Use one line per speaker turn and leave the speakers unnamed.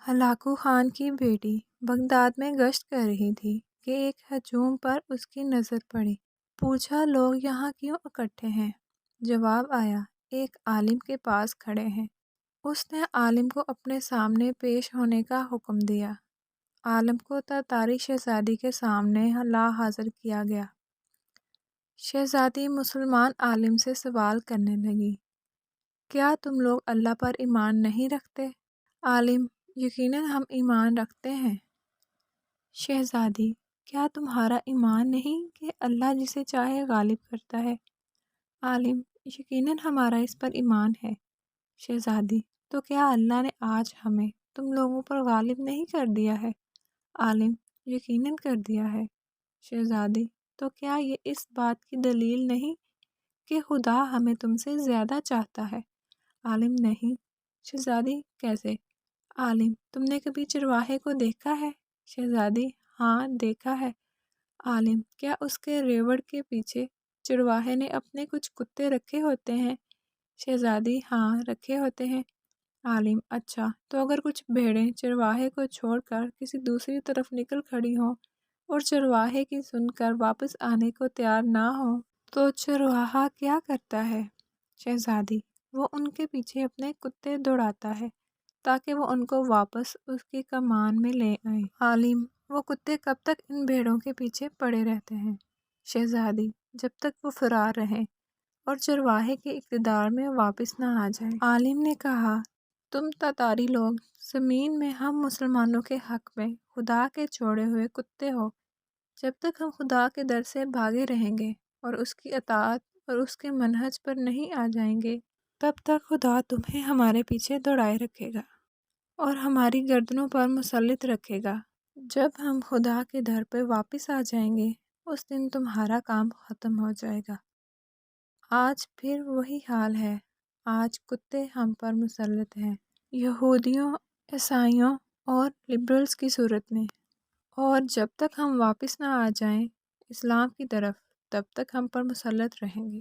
Hulagu Khan کی بیٹی Baghdad میں گشت کر رہی تھی کہ ایک ہجوم پر اس کی نظر پڑی۔ پوچھا لوگ یہاں کیوں اکٹھے ہیں؟ جواب آیا ایک عالم کے پاس کھڑے ہیں۔ اس نے عالم کو اپنے سامنے پیش ہونے کا حکم دیا۔ عالم کو تاتاری شہزادی کے سامنے لا حاضر کیا گیا۔ شہزادی مسلمان عالم سے سوال کرنے لگی، کیا تم لوگ اللہ پر ایمان نہیں رکھتے؟ عالم: یقیناً ہم ایمان رکھتے ہیں۔ شہزادی: کیا تمہارا ایمان نہیں کہ اللہ جسے چاہے غالب کرتا ہے؟ عالم: یقیناً ہمارا اس پر ایمان ہے۔ شہزادی: تو کیا اللہ نے آج ہمیں تم لوگوں پر غالب نہیں کر دیا ہے؟ عالم: یقیناً کر دیا ہے۔ شہزادی: تو کیا یہ اس بات کی دلیل نہیں کہ خدا ہمیں تم سے زیادہ چاہتا ہے؟ عالم: نہیں۔ شہزادی: کیسے؟ عالم: تم نے کبھی چرواہے کو دیکھا ہے؟ شہزادی: ہاں دیکھا ہے۔ عالم: کیا اس کے ریوڑ کے پیچھے چرواہے نے اپنے کچھ کتے رکھے ہوتے ہیں؟ شہزادی: ہاں رکھے ہوتے ہیں۔ عالم: اچھا، تو اگر کچھ بھیڑیں چرواہے کو چھوڑ کر کسی دوسری طرف نکل کھڑی ہوں اور چرواہے کی سن کر واپس آنے کو تیار نہ ہوں تو چرواہا کیا کرتا ہے؟ شہزادی: وہ ان کے پیچھے اپنے کتے دوڑاتا ہے تاکہ وہ ان کو واپس اس کی کمان میں لے آئیں۔ عالم: وہ کتے کب تک ان بھیڑوں کے پیچھے پڑے رہتے ہیں؟ شہزادی: جب تک وہ فرار رہیں اور چرواہے کے اقتدار میں واپس نہ آ جائیں۔ عالم نے کہا، تم تاتاری لوگ زمین میں ہم مسلمانوں کے حق میں خدا کے چھوڑے ہوئے کتے ہو۔ جب تک ہم خدا کے در سے بھاگے رہیں گے اور اس کی اطاعت اور اس کے منہج پر نہیں آ جائیں گے، تب تک خدا تمہیں ہمارے پیچھے دوڑائے رکھے گا اور ہماری گردنوں پر مسلط رکھے گا۔ جب ہم خدا کے در پہ واپس آ جائیں گے اس دن تمہارا کام ختم ہو جائے گا۔ آج پھر وہی حال ہے۔ آج کتے ہم پر مسلط ہیں، یہودیوں، عیسائیوں اور لبرلز کی صورت میں، اور جب تک ہم واپس نہ آ جائیں اسلام کی طرف تب تک ہم پر مسلط رہیں گے۔